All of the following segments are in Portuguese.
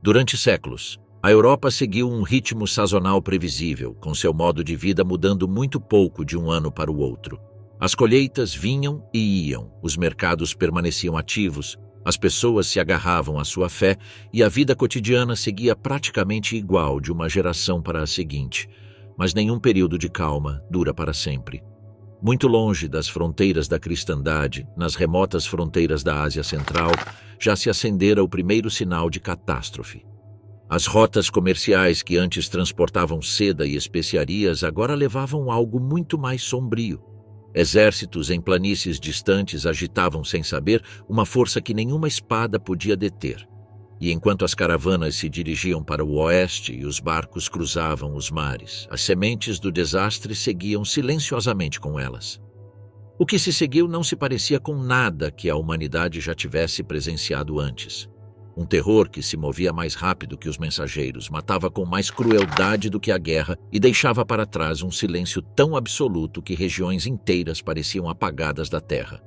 Durante séculos, a Europa seguiu um ritmo sazonal previsível, com seu modo de vida mudando muito pouco de um ano para o outro. As colheitas vinham e iam, os mercados permaneciam ativos, as pessoas se agarravam à sua fé e a vida cotidiana seguia praticamente igual de uma geração para a seguinte, mas nenhum período de calma dura para sempre. Muito longe das fronteiras da cristandade, nas remotas fronteiras da Ásia Central, já se acendera o primeiro sinal de catástrofe. As rotas comerciais que antes transportavam seda e especiarias agora levavam algo muito mais sombrio. Exércitos em planícies distantes agitavam sem saber uma força que nenhuma espada podia deter. E enquanto as caravanas se dirigiam para o oeste e os barcos cruzavam os mares, as sementes do desastre seguiam silenciosamente com elas. O que se seguiu não se parecia com nada que a humanidade já tivesse presenciado antes. Um terror que se movia mais rápido que os mensageiros, matava com mais crueldade do que a guerra e deixava para trás um silêncio tão absoluto que regiões inteiras pareciam apagadas da terra.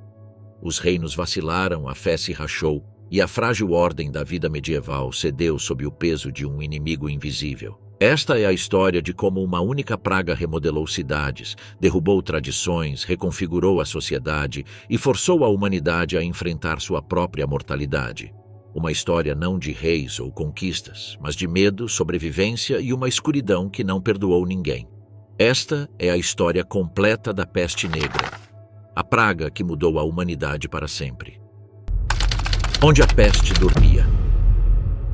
Os reinos vacilaram, a fé se rachou e a frágil ordem da vida medieval cedeu sob o peso de um inimigo invisível. Esta é a história de como uma única praga remodelou cidades, derrubou tradições, reconfigurou a sociedade e forçou a humanidade a enfrentar sua própria mortalidade. Uma história não de reis ou conquistas, mas de medo, sobrevivência e uma escuridão que não perdoou ninguém. Esta é a história completa da peste negra, a praga que mudou a humanidade para sempre. Onde a peste dormia.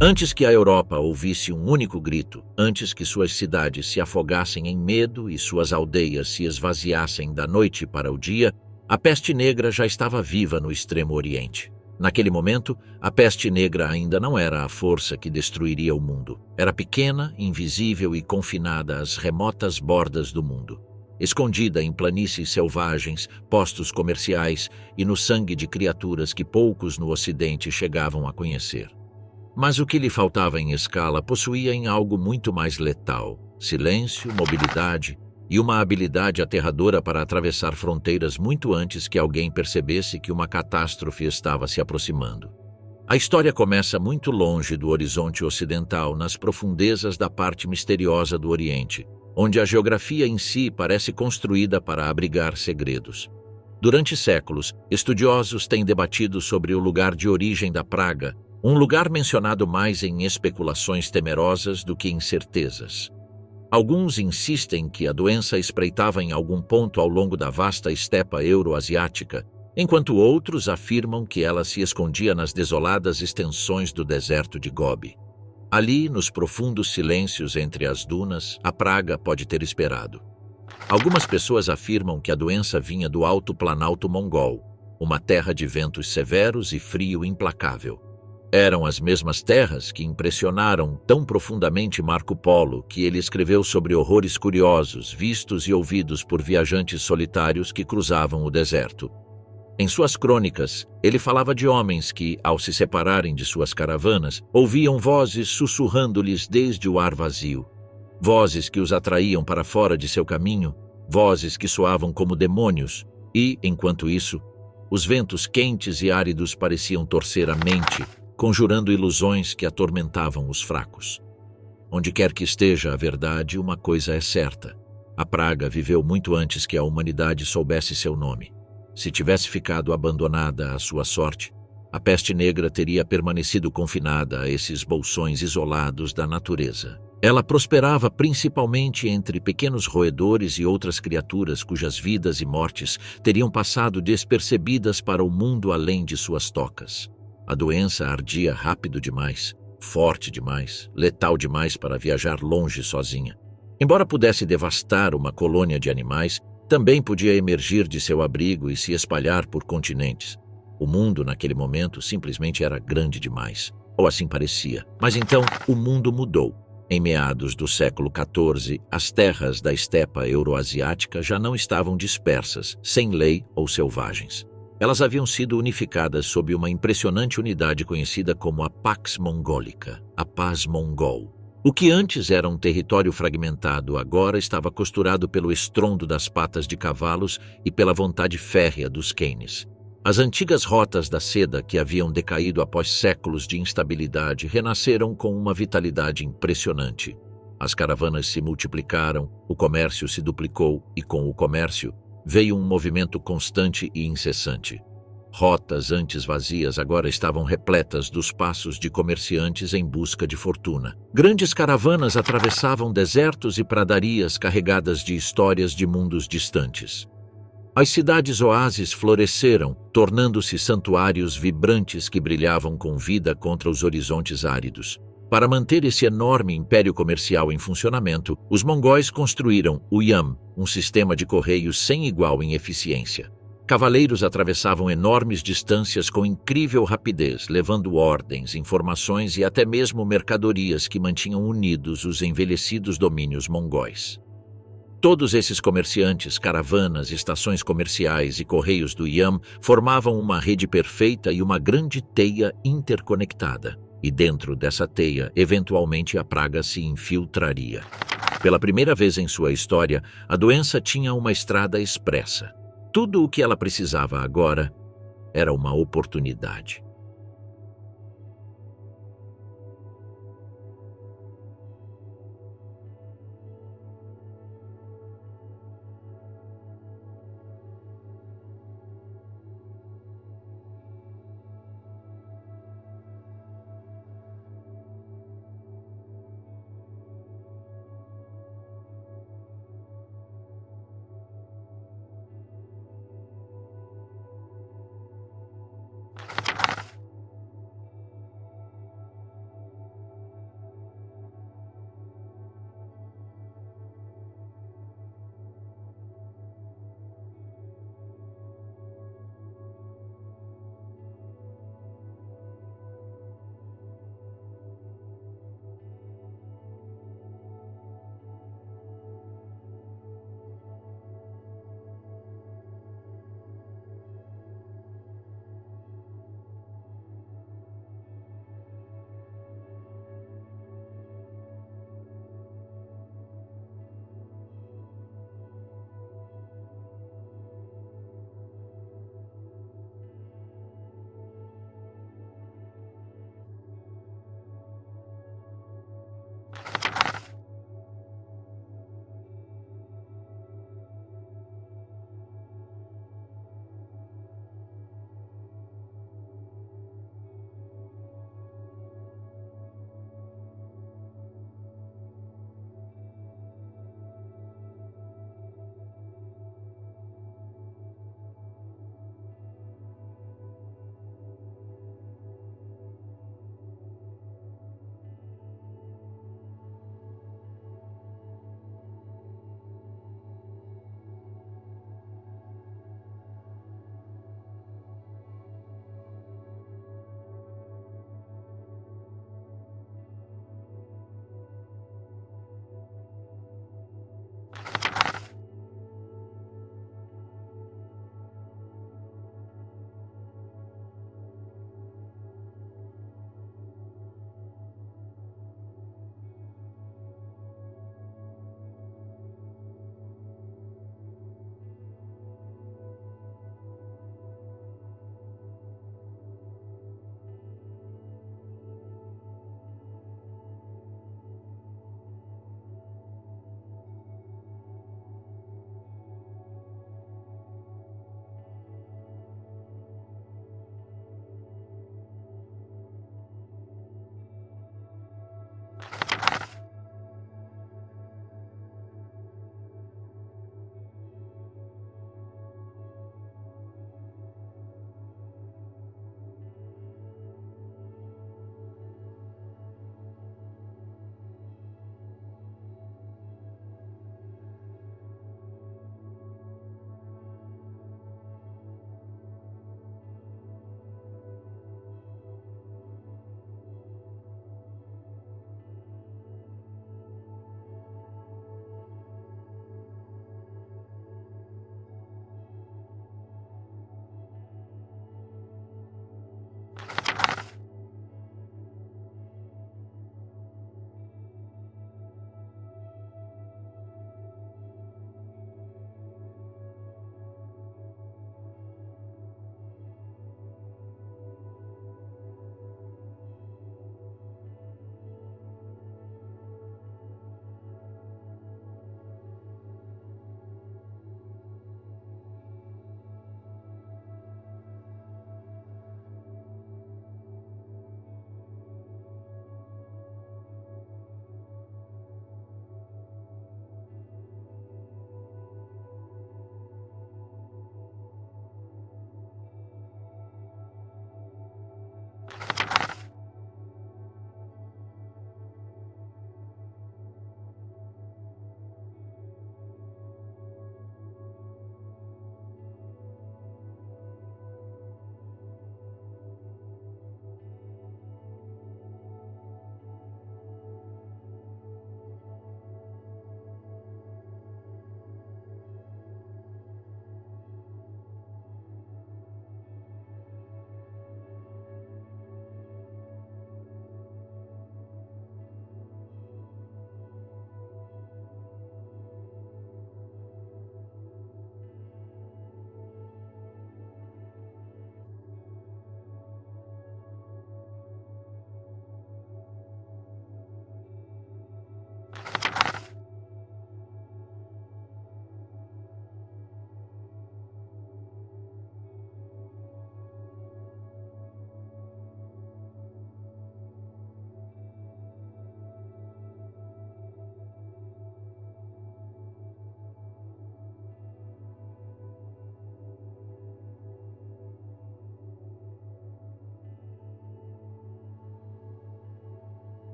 Antes que a Europa ouvisse um único grito, antes que suas cidades se afogassem em medo e suas aldeias se esvaziassem da noite para o dia, a peste negra já estava viva no Extremo Oriente. Naquele momento, a peste negra ainda não era a força que destruiria o mundo. Era pequena, invisível e confinada às remotas bordas do mundo. Escondida em planícies selvagens, postos comerciais e no sangue de criaturas que poucos no Ocidente chegavam a conhecer. Mas o que lhe faltava em escala possuía em algo muito mais letal: silêncio, mobilidade e uma habilidade aterradora para atravessar fronteiras muito antes que alguém percebesse que uma catástrofe estava se aproximando. A história começa muito longe do horizonte ocidental, nas profundezas da parte misteriosa do Oriente, onde a geografia em si parece construída para abrigar segredos. Durante séculos, estudiosos têm debatido sobre o lugar de origem da praga, um lugar mencionado mais em especulações temerosas do que em certezas. Alguns insistem que a doença espreitava em algum ponto ao longo da vasta estepa euroasiática, enquanto outros afirmam que ela se escondia nas desoladas extensões do deserto de Gobi. Ali, nos profundos silêncios entre as dunas, a praga pode ter esperado. Algumas pessoas afirmam que a doença vinha do Alto Planalto Mongol, uma terra de ventos severos e frio implacável. Eram as mesmas terras que impressionaram tão profundamente Marco Polo que ele escreveu sobre horrores curiosos vistos e ouvidos por viajantes solitários que cruzavam o deserto. Em suas crônicas, ele falava de homens que, ao se separarem de suas caravanas, ouviam vozes sussurrando-lhes desde o ar vazio. Vozes que os atraíam para fora de seu caminho, vozes que soavam como demônios e, enquanto isso, os ventos quentes e áridos pareciam torcer a mente, conjurando ilusões que atormentavam os fracos. Onde quer que esteja a verdade, uma coisa é certa: a praga viveu muito antes que a humanidade soubesse seu nome. Se tivesse ficado abandonada à sua sorte, a peste negra teria permanecido confinada a esses bolsões isolados da natureza. Ela prosperava principalmente entre pequenos roedores e outras criaturas cujas vidas e mortes teriam passado despercebidas para o mundo além de suas tocas. A doença ardia rápido demais, forte demais, letal demais para viajar longe sozinha. Embora pudesse devastar uma colônia de animais, também podia emergir de seu abrigo e se espalhar por continentes. O mundo, naquele momento, simplesmente era grande demais, ou assim parecia. Mas então, o mundo mudou. Em meados do século XIV, as terras da estepa euroasiática já não estavam dispersas, sem lei ou selvagens. Elas haviam sido unificadas sob uma impressionante unidade conhecida como a Pax Mongolica, a Paz Mongol. O que antes era um território fragmentado agora estava costurado pelo estrondo das patas de cavalos e pela vontade férrea dos Khanes. As antigas rotas da seda, que haviam decaído após séculos de instabilidade, renasceram com uma vitalidade impressionante. As caravanas se multiplicaram, o comércio se duplicou e, com o comércio, veio um movimento constante e incessante. Rotas antes vazias agora estavam repletas dos passos de comerciantes em busca de fortuna. Grandes caravanas atravessavam desertos e pradarias carregadas de histórias de mundos distantes. As cidades-oásis floresceram, tornando-se santuários vibrantes que brilhavam com vida contra os horizontes áridos. Para manter esse enorme império comercial em funcionamento, os mongóis construíram o Yam, um sistema de correios sem igual em eficiência. Cavaleiros atravessavam enormes distâncias com incrível rapidez, levando ordens, informações e até mesmo mercadorias que mantinham unidos os envelhecidos domínios mongóis. Todos esses comerciantes, caravanas, estações comerciais e correios do Yam formavam uma rede perfeita e uma grande teia interconectada. E dentro dessa teia, eventualmente a praga se infiltraria. Pela primeira vez em sua história, a doença tinha uma estrada expressa. Tudo o que ela precisava agora era uma oportunidade.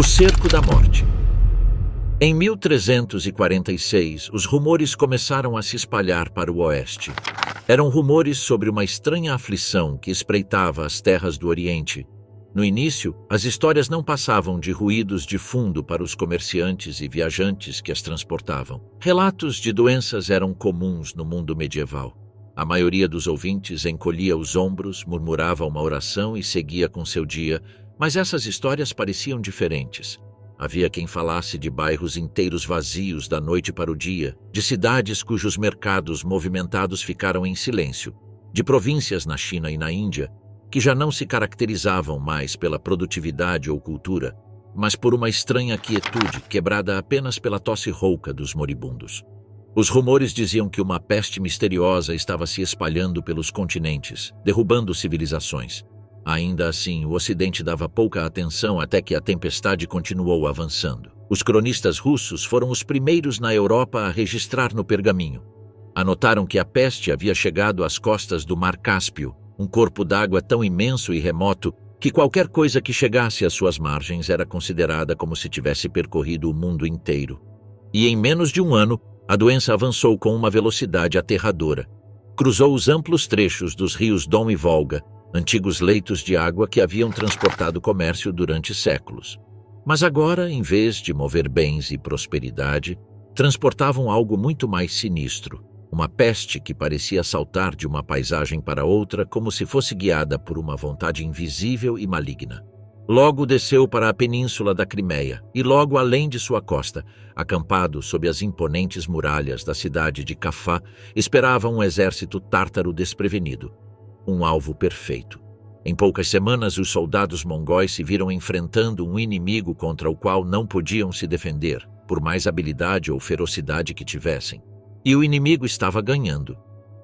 O Cerco da Morte. Em 1346, os rumores começaram a se espalhar para o oeste. Eram rumores sobre uma estranha aflição que espreitava as terras do Oriente. No início, as histórias não passavam de ruídos de fundo para os comerciantes e viajantes que as transportavam. Relatos de doenças eram comuns no mundo medieval. A maioria dos ouvintes encolhia os ombros, murmurava uma oração e seguia com seu dia, mas essas histórias pareciam diferentes. Havia quem falasse de bairros inteiros vazios da noite para o dia, de cidades cujos mercados movimentados ficaram em silêncio, de províncias na China e na Índia, que já não se caracterizavam mais pela produtividade ou cultura, mas por uma estranha quietude quebrada apenas pela tosse rouca dos moribundos. Os rumores diziam que uma peste misteriosa estava se espalhando pelos continentes, derrubando civilizações. Ainda assim, o Ocidente dava pouca atenção até que a tempestade continuou avançando. Os cronistas russos foram os primeiros na Europa a registrar no pergaminho. Anotaram que a peste havia chegado às costas do Mar Cáspio, um corpo d'água tão imenso e remoto que qualquer coisa que chegasse às suas margens era considerada como se tivesse percorrido o mundo inteiro. E em menos de um ano, a doença avançou com uma velocidade aterradora. Cruzou os amplos trechos dos rios Don e Volga, antigos leitos de água que haviam transportado comércio durante séculos. Mas agora, em vez de mover bens e prosperidade, transportavam algo muito mais sinistro, uma peste que parecia saltar de uma paisagem para outra como se fosse guiada por uma vontade invisível e maligna. Logo desceu para a península da Crimeia e logo além de sua costa, acampado sob as imponentes muralhas da cidade de Cafá, esperava um exército tártaro desprevenido. Um alvo perfeito. Em poucas semanas, os soldados mongóis se viram enfrentando um inimigo contra o qual não podiam se defender, por mais habilidade ou ferocidade que tivessem. E o inimigo estava ganhando.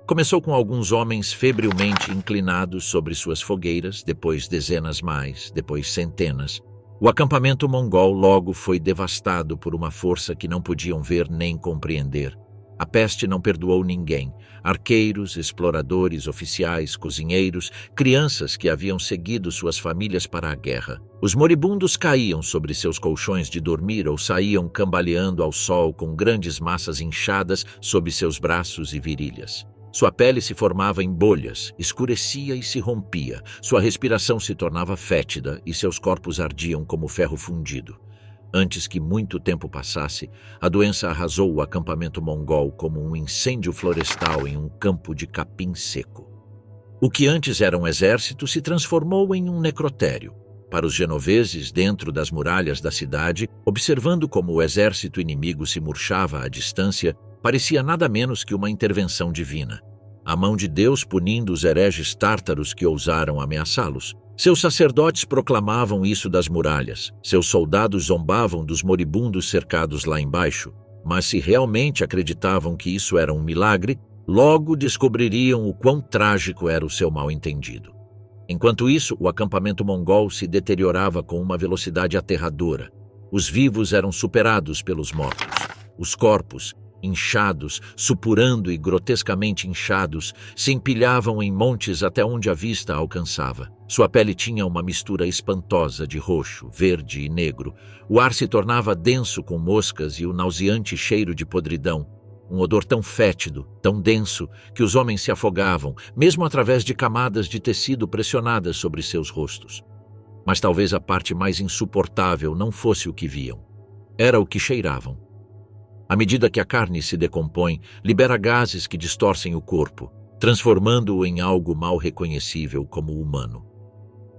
Começou com alguns homens febrilmente inclinados sobre suas fogueiras, depois dezenas mais, depois centenas. O acampamento mongol logo foi devastado por uma força que não podiam ver nem compreender. A peste não perdoou ninguém. Arqueiros, exploradores, oficiais, cozinheiros, crianças que haviam seguido suas famílias para a guerra. Os moribundos caíam sobre seus colchões de dormir ou saíam cambaleando ao sol com grandes massas inchadas sob seus braços e virilhas. Sua pele se formava em bolhas, escurecia e se rompia. Sua respiração se tornava fétida e seus corpos ardiam como ferro fundido. Antes que muito tempo passasse, a doença arrasou o acampamento mongol como um incêndio florestal em um campo de capim seco. O que antes era um exército se transformou em um necrotério. Para os genoveses, dentro das muralhas da cidade, observando como o exército inimigo se murchava à distância, parecia nada menos que uma intervenção divina. A mão de Deus punindo os hereges tártaros que ousaram ameaçá-los. Seus sacerdotes proclamavam isso das muralhas, seus soldados zombavam dos moribundos cercados lá embaixo, mas se realmente acreditavam que isso era um milagre, logo descobririam o quão trágico era o seu mal-entendido. Enquanto isso, o acampamento mongol se deteriorava com uma velocidade aterradora. Os vivos eram superados pelos mortos. Os corpos, inchados, supurando e grotescamente inchados, se empilhavam em montes até onde a vista alcançava. Sua pele tinha uma mistura espantosa de roxo, verde e negro. O ar se tornava denso com moscas e o nauseante cheiro de podridão. Um odor tão fétido, tão denso, que os homens se afogavam, mesmo através de camadas de tecido pressionadas sobre seus rostos. Mas talvez a parte mais insuportável não fosse o que viam. Era o que cheiravam. À medida que a carne se decompõe, libera gases que distorcem o corpo, transformando-o em algo mal reconhecível como humano.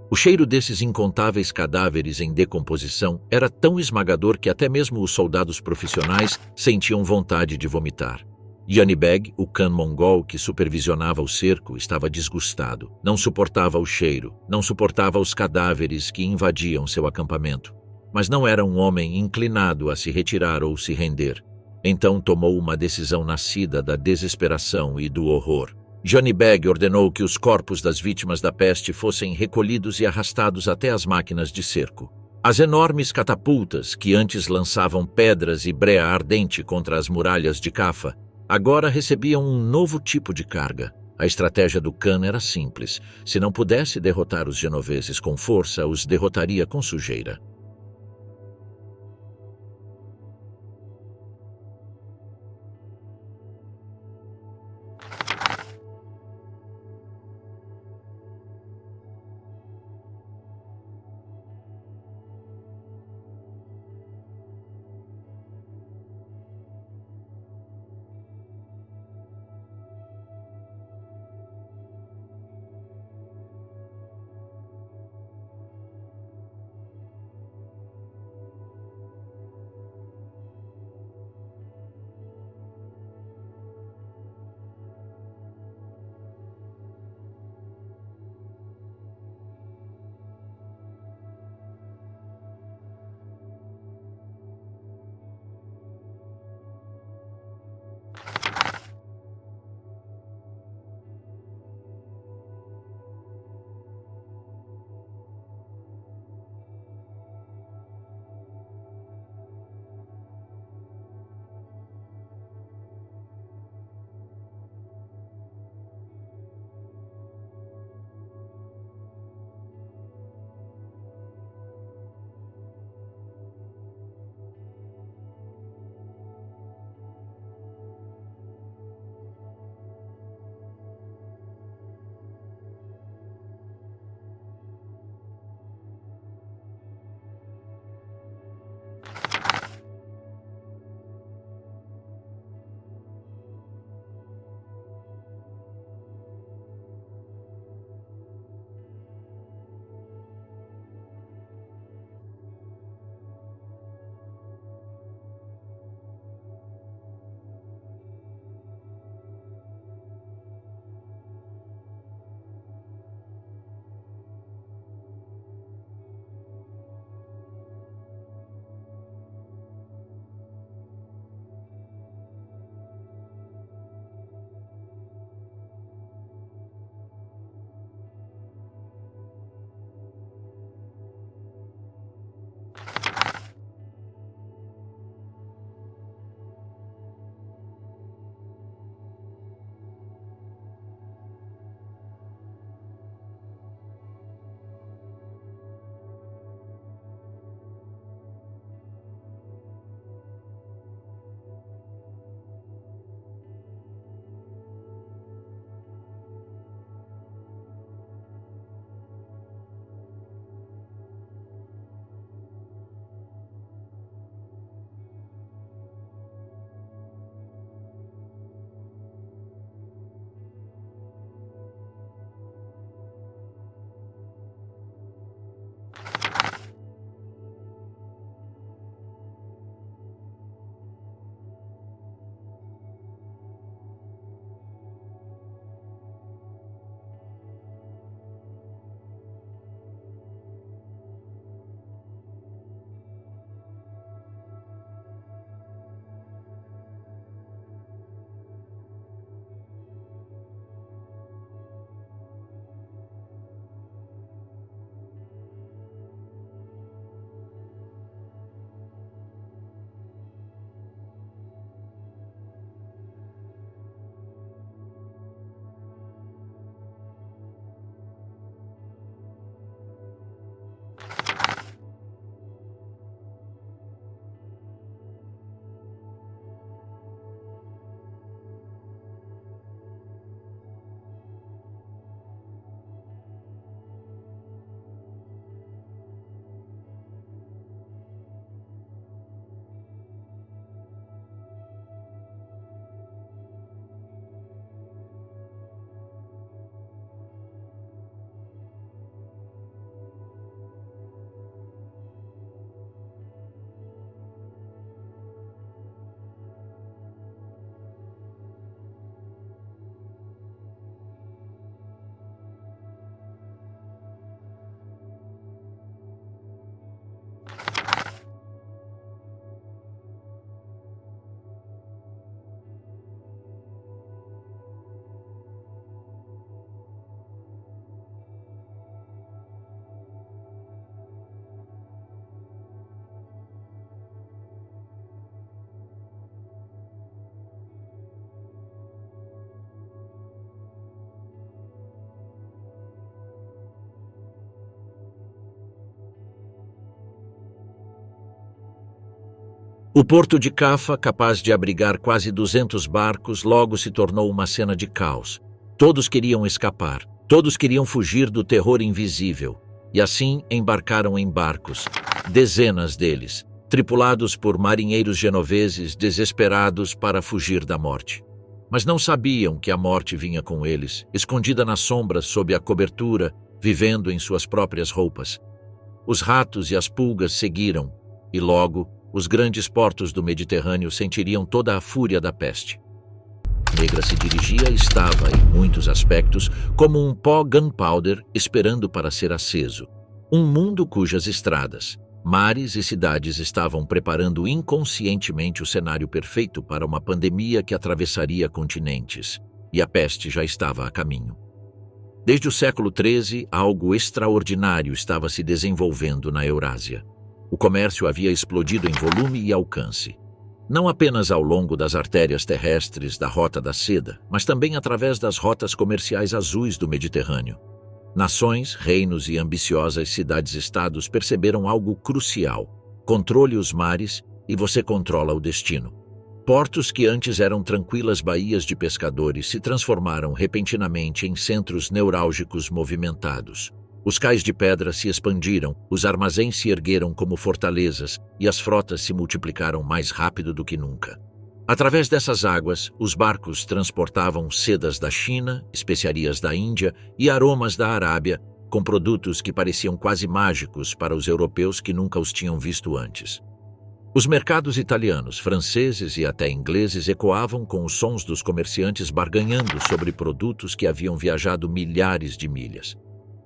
O cheiro desses incontáveis cadáveres em decomposição era tão esmagador que até mesmo os soldados profissionais sentiam vontade de vomitar. Janibeg, o Khan mongol que supervisionava o cerco, estava desgostado. Não suportava o cheiro, não suportava os cadáveres que invadiam seu acampamento. Mas não era um homem inclinado a se retirar ou se render. Então tomou uma decisão nascida da desesperação e do horror. Janibeg ordenou que os corpos das vítimas da peste fossem recolhidos e arrastados até as máquinas de cerco. As enormes catapultas, que antes lançavam pedras e brea ardente contra as muralhas de Cafa, agora recebiam um novo tipo de carga. A estratégia do Khan era simples. Se não pudesse derrotar os genoveses com força, os derrotaria com sujeira. O porto de Cafa, capaz de abrigar quase 200 barcos, logo se tornou uma cena de caos. Todos queriam escapar, todos queriam fugir do terror invisível, e assim embarcaram em barcos, dezenas deles, tripulados por marinheiros genoveses desesperados para fugir da morte. Mas não sabiam que a morte vinha com eles, escondida nas sombras sob a cobertura, vivendo em suas próprias roupas. Os ratos e as pulgas seguiram, e logo os grandes portos do Mediterrâneo sentiriam toda a fúria da peste. A negra se dirigia e estava, em muitos aspectos, como um pó gunpowder esperando para ser aceso. Um mundo cujas estradas, mares e cidades estavam preparando inconscientemente o cenário perfeito para uma pandemia que atravessaria continentes, e a peste já estava a caminho. Desde o século XIII, algo extraordinário estava se desenvolvendo na Eurásia. O comércio havia explodido em volume e alcance. Não apenas ao longo das artérias terrestres da Rota da Seda, mas também através das rotas comerciais azuis do Mediterrâneo. Nações, reinos e ambiciosas cidades-estados perceberam algo crucial. Controle os mares e você controla o destino. Portos que antes eram tranquilas baías de pescadores se transformaram repentinamente em centros neurálgicos movimentados. Os cais de pedra se expandiram, os armazéns se ergueram como fortalezas e as frotas se multiplicaram mais rápido do que nunca. Através dessas águas, os barcos transportavam sedas da China, especiarias da Índia e aromas da Arábia, com produtos que pareciam quase mágicos para os europeus que nunca os tinham visto antes. Os mercados italianos, franceses e até ingleses ecoavam com os sons dos comerciantes barganhando sobre produtos que haviam viajado milhares de milhas.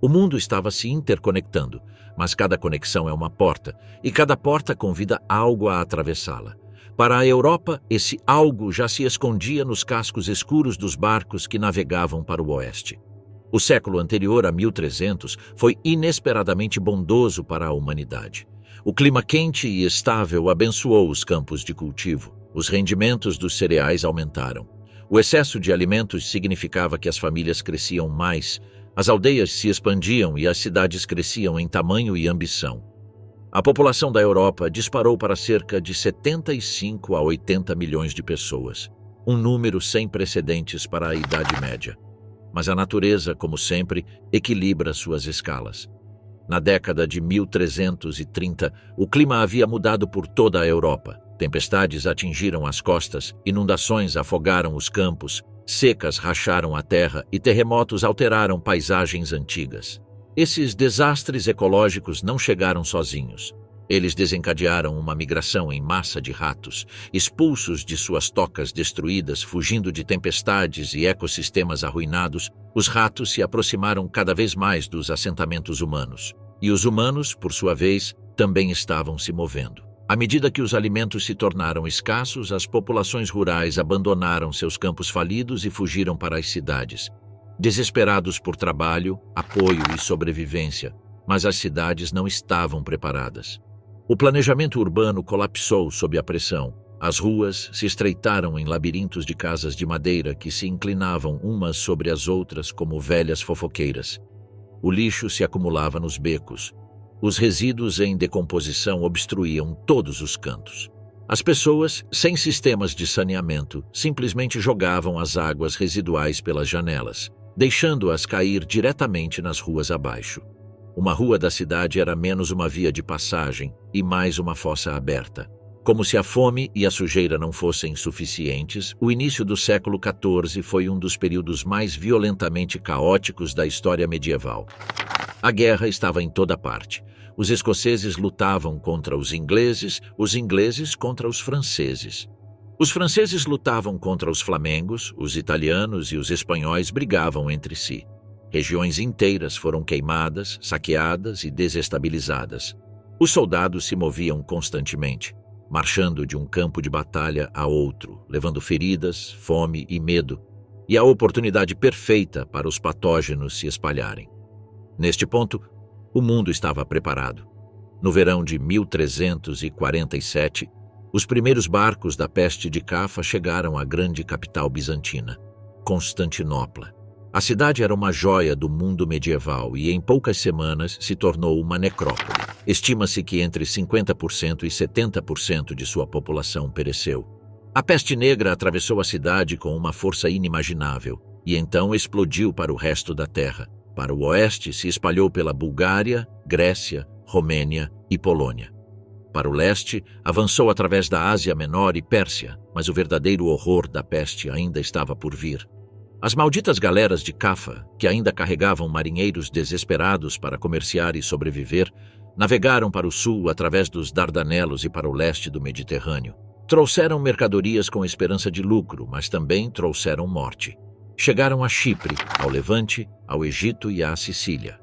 O mundo estava se interconectando, mas cada conexão é uma porta, e cada porta convida algo a atravessá-la. Para a Europa, esse algo já se escondia nos cascos escuros dos barcos que navegavam para o oeste. O século anterior a 1300 foi inesperadamente bondoso para a humanidade. O clima quente e estável abençoou os campos de cultivo. Os rendimentos dos cereais aumentaram. O excesso de alimentos significava que as famílias cresciam mais, as aldeias se expandiam e as cidades cresciam em tamanho e ambição. A população da Europa disparou para cerca de 75 a 80 milhões de pessoas, um número sem precedentes para a Idade Média. Mas a natureza, como sempre, equilibra suas escalas. Na década de 1330, o clima havia mudado por toda a Europa. Tempestades atingiram as costas, inundações afogaram os campos, secas racharam a terra e terremotos alteraram paisagens antigas. Esses desastres ecológicos não chegaram sozinhos. Eles desencadearam uma migração em massa de ratos, expulsos de suas tocas destruídas, fugindo de tempestades e ecossistemas arruinados. Os ratos se aproximaram cada vez mais dos assentamentos humanos. E os humanos, por sua vez, também estavam se movendo. À medida que os alimentos se tornaram escassos, as populações rurais abandonaram seus campos falidos e fugiram para as cidades. Desesperados por trabalho, apoio e sobrevivência, mas as cidades não estavam preparadas. O planejamento urbano colapsou sob a pressão. As ruas se estreitaram em labirintos de casas de madeira que se inclinavam umas sobre as outras como velhas fofoqueiras. O lixo se acumulava nos becos. Os resíduos em decomposição obstruíam todos os cantos. As pessoas, sem sistemas de saneamento, simplesmente jogavam as águas residuais pelas janelas, deixando-as cair diretamente nas ruas abaixo. Uma rua da cidade era menos uma via de passagem e mais uma fossa aberta. Como se a fome e a sujeira não fossem suficientes, o início do século XIV foi um dos períodos mais violentamente caóticos da história medieval. A guerra estava em toda parte. Os escoceses lutavam contra os ingleses contra os franceses. Os franceses lutavam contra os flamengos, os italianos e os espanhóis brigavam entre si. Regiões inteiras foram queimadas, saqueadas e desestabilizadas. Os soldados se moviam constantemente, marchando de um campo de batalha a outro, levando feridas, fome e medo, e a oportunidade perfeita para os patógenos se espalharem. Neste ponto, o mundo estava preparado. No verão de 1347, os primeiros barcos da peste de Cafa chegaram à grande capital bizantina, Constantinopla. A cidade era uma joia do mundo medieval e em poucas semanas se tornou uma necrópole. Estima-se que entre 50% e 70% de sua população pereceu. A peste negra atravessou a cidade com uma força inimaginável e então explodiu para o resto da terra. Para o oeste, se espalhou pela Bulgária, Grécia, Romênia e Polônia. Para o leste, avançou através da Ásia Menor e Pérsia, mas o verdadeiro horror da peste ainda estava por vir. As malditas galeras de Cafa, que ainda carregavam marinheiros desesperados para comerciar e sobreviver, navegaram para o sul através dos Dardanelos e para o leste do Mediterrâneo. Trouxeram mercadorias com esperança de lucro, mas também trouxeram morte. Chegaram a Chipre, ao Levante, ao Egito e à Sicília.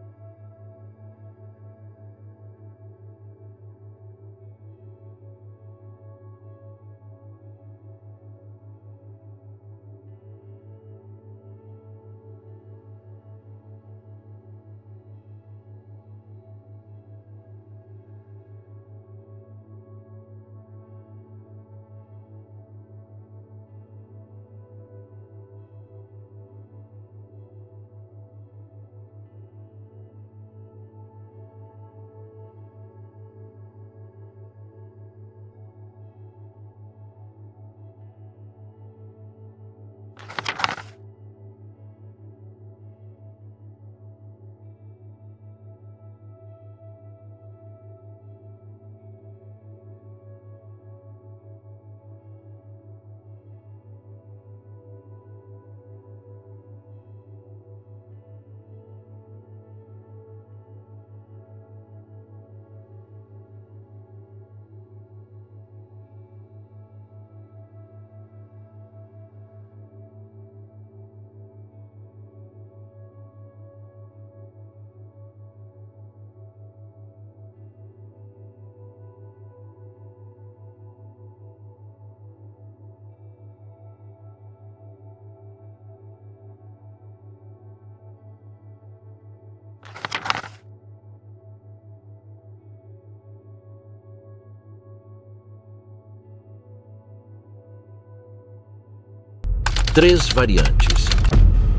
Três variantes.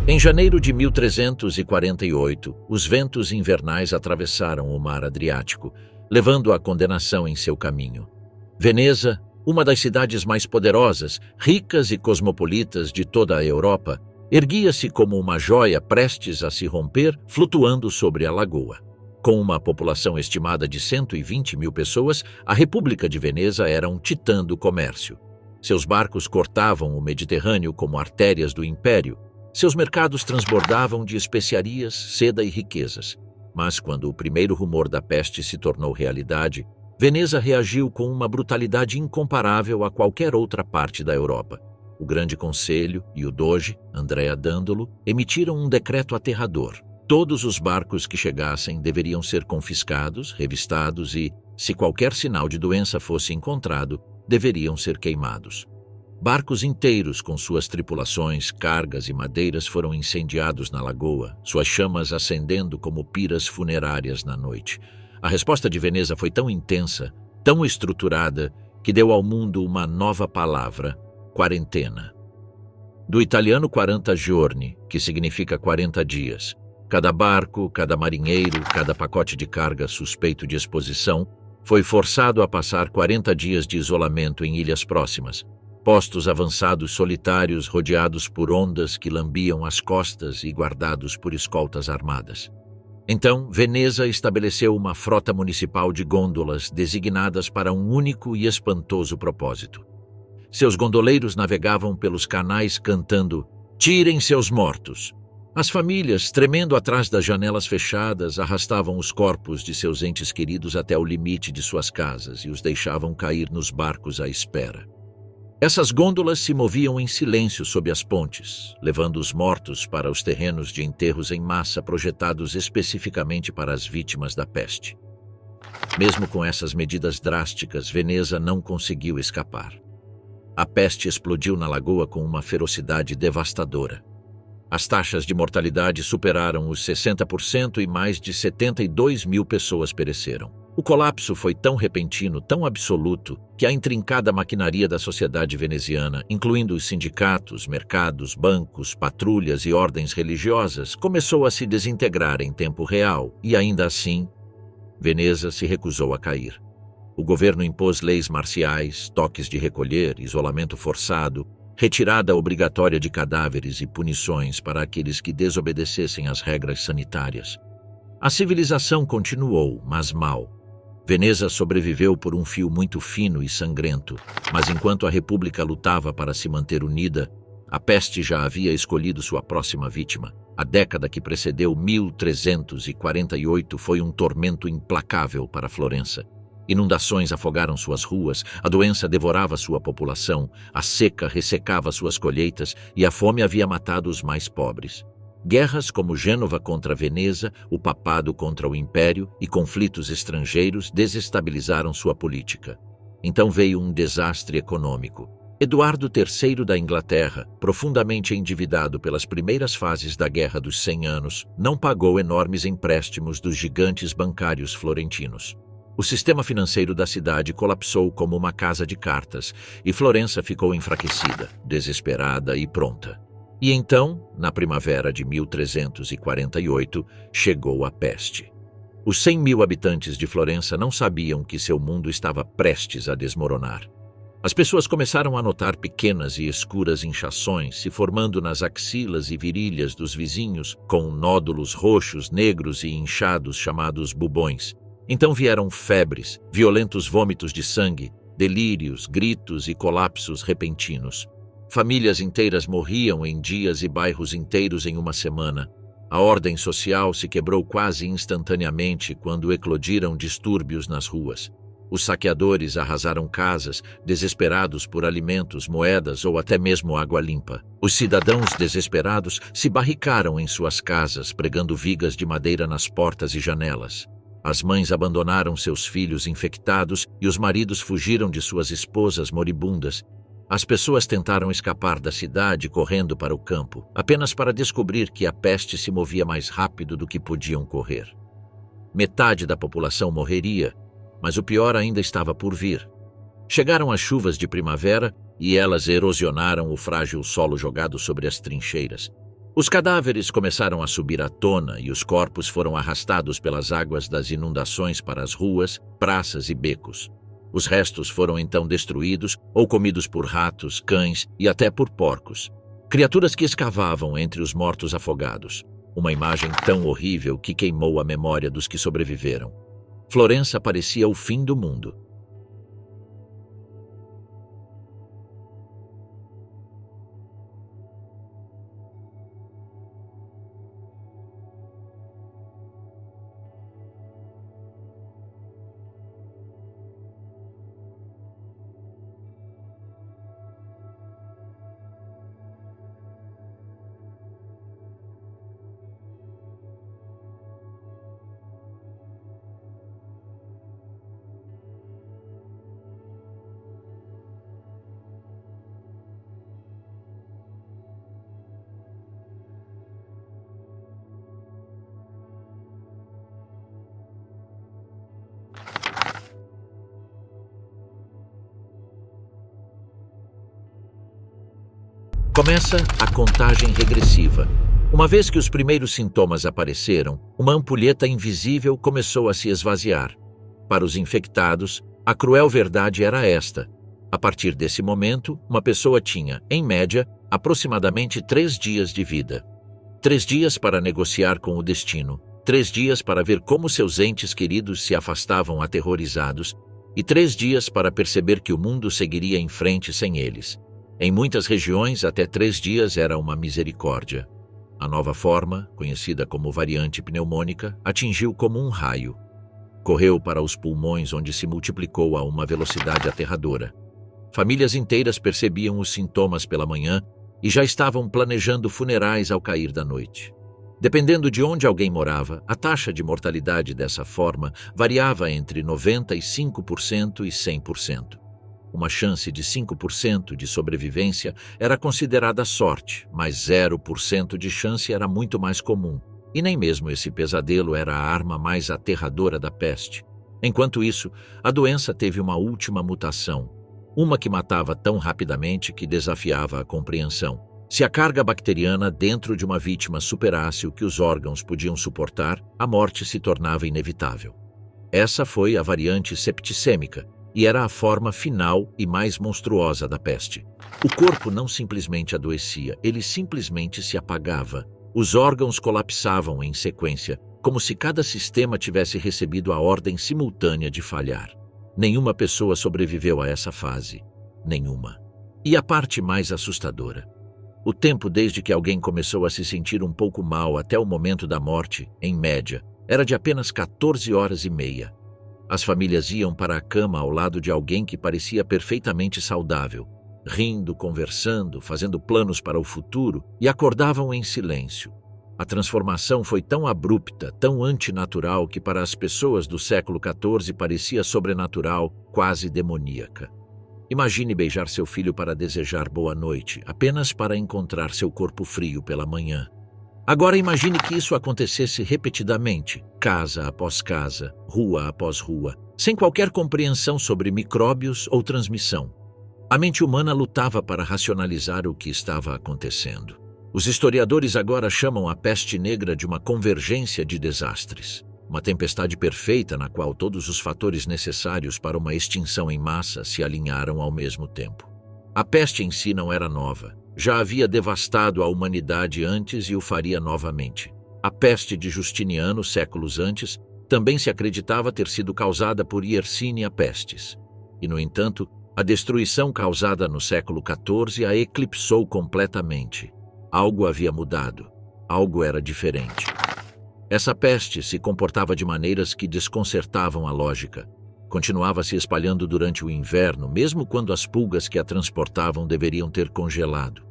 Em janeiro de 1348, os ventos invernais atravessaram o mar Adriático, levando a condenação em seu caminho. Veneza, uma das cidades mais poderosas, ricas e cosmopolitas de toda a Europa, erguia-se como uma joia prestes a se romper, flutuando sobre a lagoa. Com uma população estimada de 120 mil pessoas, a República de Veneza era um titã do comércio. Seus barcos cortavam o Mediterrâneo como artérias do império. Seus mercados transbordavam de especiarias, seda e riquezas. Mas quando o primeiro rumor da peste se tornou realidade, Veneza reagiu com uma brutalidade incomparável a qualquer outra parte da Europa. O Grande Conselho e o Doge, Andrea Dandolo, emitiram um decreto aterrador. Todos os barcos que chegassem deveriam ser confiscados, revistados e, se qualquer sinal de doença fosse encontrado, deveriam ser queimados. Barcos inteiros com suas tripulações, cargas e madeiras foram incendiados na lagoa, suas chamas acendendo como piras funerárias na noite. A resposta de Veneza foi tão intensa, tão estruturada, que deu ao mundo uma nova palavra: quarentena. Do italiano 40 giorni, que significa 40 dias. Cada barco, cada marinheiro, cada pacote de carga suspeito de exposição foi forçado a passar 40 dias de isolamento em ilhas próximas, postos avançados solitários rodeados por ondas que lambiam as costas e guardados por escoltas armadas. Então, Veneza estabeleceu uma frota municipal de gôndolas designadas para um único e espantoso propósito. Seus gondoleiros navegavam pelos canais cantando "Tirem seus mortos!". As famílias, tremendo atrás das janelas fechadas, arrastavam os corpos de seus entes queridos até o limite de suas casas e os deixavam cair nos barcos à espera. Essas gôndolas se moviam em silêncio sob as pontes, levando os mortos para os terrenos de enterros em massa projetados especificamente para as vítimas da peste. Mesmo com essas medidas drásticas, Veneza não conseguiu escapar. A peste explodiu na lagoa com uma ferocidade devastadora. As taxas de mortalidade superaram os 60% e mais de 72 mil pessoas pereceram. O colapso foi tão repentino, tão absoluto, que a intrincada maquinaria da sociedade veneziana, incluindo os sindicatos, mercados, bancos, patrulhas e ordens religiosas, começou a se desintegrar em tempo real e, ainda assim, Veneza se recusou a cair. O governo impôs leis marciais, toques de recolher, isolamento forçado, retirada obrigatória de cadáveres e punições para aqueles que desobedecessem às regras sanitárias. A civilização continuou, mas mal. Veneza sobreviveu por um fio muito fino e sangrento, mas enquanto a República lutava para se manter unida, a peste já havia escolhido sua próxima vítima. A década que precedeu 1348 foi um tormento implacável para Florença. Inundações afogaram suas ruas, a doença devorava sua população, a seca ressecava suas colheitas e a fome havia matado os mais pobres. Guerras como Gênova contra Veneza, o papado contra o império e conflitos estrangeiros desestabilizaram sua política. Então veio um desastre econômico. Eduardo III da Inglaterra, profundamente endividado pelas primeiras fases da Guerra dos 100 Anos, não pagou enormes empréstimos dos gigantes bancários florentinos. O sistema financeiro da cidade colapsou como uma casa de cartas e Florença ficou enfraquecida, desesperada e pronta. E então, na primavera de 1348, chegou a peste. Os 100.000 habitantes de Florença não sabiam que seu mundo estava prestes a desmoronar. As pessoas começaram a notar pequenas e escuras inchações se formando nas axilas e virilhas dos vizinhos, com nódulos roxos, negros e inchados chamados bubões. Então vieram febres, violentos vômitos de sangue, delírios, gritos e colapsos repentinos. Famílias inteiras morriam em dias e bairros inteiros em uma semana. A ordem social se quebrou quase instantaneamente quando eclodiram distúrbios nas ruas. Os saqueadores arrasaram casas, desesperados por alimentos, moedas ou até mesmo água limpa. Os cidadãos desesperados se barricaram em suas casas, pregando vigas de madeira nas portas e janelas. As mães abandonaram seus filhos infectados e os maridos fugiram de suas esposas moribundas. As pessoas tentaram escapar da cidade correndo para o campo, apenas para descobrir que a peste se movia mais rápido do que podiam correr. Metade da população morreria, mas o pior ainda estava por vir. Chegaram as chuvas de primavera e elas erosionaram o frágil solo jogado sobre as trincheiras. Os cadáveres começaram a subir à tona e os corpos foram arrastados pelas águas das inundações para as ruas, praças e becos. Os restos foram então destruídos ou comidos por ratos, cães e até por porcos. Criaturas que escavavam entre os mortos afogados. Uma imagem tão horrível que queimou a memória dos que sobreviveram. Florença parecia o fim do mundo. Começa a contagem regressiva. Uma vez que os primeiros sintomas apareceram, uma ampulheta invisível começou a se esvaziar. Para os infectados, a cruel verdade era esta. A partir desse momento, uma pessoa tinha, em média, aproximadamente 3 dias de vida. 3 dias para negociar com o destino, 3 dias para ver como seus entes queridos se afastavam aterrorizados e 3 dias para perceber que o mundo seguiria em frente sem eles. Em muitas regiões, até 3 dias era uma misericórdia. A nova forma, conhecida como variante pneumônica, atingiu como um raio. Correu para os pulmões, onde se multiplicou a uma velocidade aterradora. Famílias inteiras percebiam os sintomas pela manhã e já estavam planejando funerais ao cair da noite. Dependendo de onde alguém morava, a taxa de mortalidade dessa forma variava entre 95% e 100%. Uma chance de 5% de sobrevivência era considerada sorte, mas 0% de chance era muito mais comum. E nem mesmo esse pesadelo era a arma mais aterradora da peste. Enquanto isso, a doença teve uma última mutação, uma que matava tão rapidamente que desafiava a compreensão. Se a carga bacteriana dentro de uma vítima superasse o que os órgãos podiam suportar, a morte se tornava inevitável. Essa foi a variante septicêmica, e era a forma final e mais monstruosa da peste. O corpo não simplesmente adoecia, ele simplesmente se apagava. Os órgãos colapsavam em sequência, como se cada sistema tivesse recebido a ordem simultânea de falhar. Nenhuma pessoa sobreviveu a essa fase. Nenhuma. E a parte mais assustadora: o tempo desde que alguém começou a se sentir um pouco mal até o momento da morte, em média, era de apenas 14 horas e meia. As famílias iam para a cama ao lado de alguém que parecia perfeitamente saudável, rindo, conversando, fazendo planos para o futuro, e acordavam em silêncio. A transformação foi tão abrupta, tão antinatural, que para as pessoas do século XIV parecia sobrenatural, quase demoníaca. Imagine beijar seu filho para desejar boa noite, apenas para encontrar seu corpo frio pela manhã. Agora imagine que isso acontecesse repetidamente, casa após casa, rua após rua, sem qualquer compreensão sobre micróbios ou transmissão. A mente humana lutava para racionalizar o que estava acontecendo. Os historiadores agora chamam a peste negra de uma convergência de desastres, uma tempestade perfeita na qual todos os fatores necessários para uma extinção em massa se alinharam ao mesmo tempo. A peste em si não era nova. Já havia devastado a humanidade antes e o faria novamente. A peste de Justiniano, séculos antes, também se acreditava ter sido causada por Yersinia pestis. E, no entanto, a destruição causada no século XIV a eclipsou completamente. Algo havia mudado. Algo era diferente. Essa peste se comportava de maneiras que desconcertavam a lógica. Continuava se espalhando durante o inverno, mesmo quando as pulgas que a transportavam deveriam ter congelado.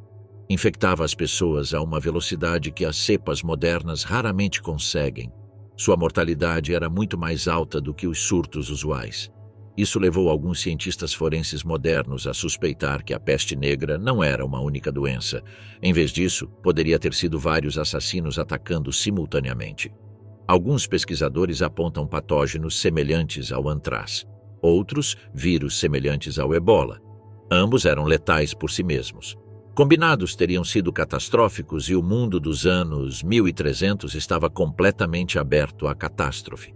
Infectava as pessoas a uma velocidade que as cepas modernas raramente conseguem. Sua mortalidade era muito mais alta do que os surtos usuais. Isso levou alguns cientistas forenses modernos a suspeitar que a peste negra não era uma única doença. Em vez disso, poderia ter sido vários assassinos atacando simultaneamente. Alguns pesquisadores apontam patógenos semelhantes ao antrás. Outros, vírus semelhantes ao ebola. Ambos eram letais por si mesmos. Combinados, teriam sido catastróficos e o mundo dos anos 1300 estava completamente aberto à catástrofe.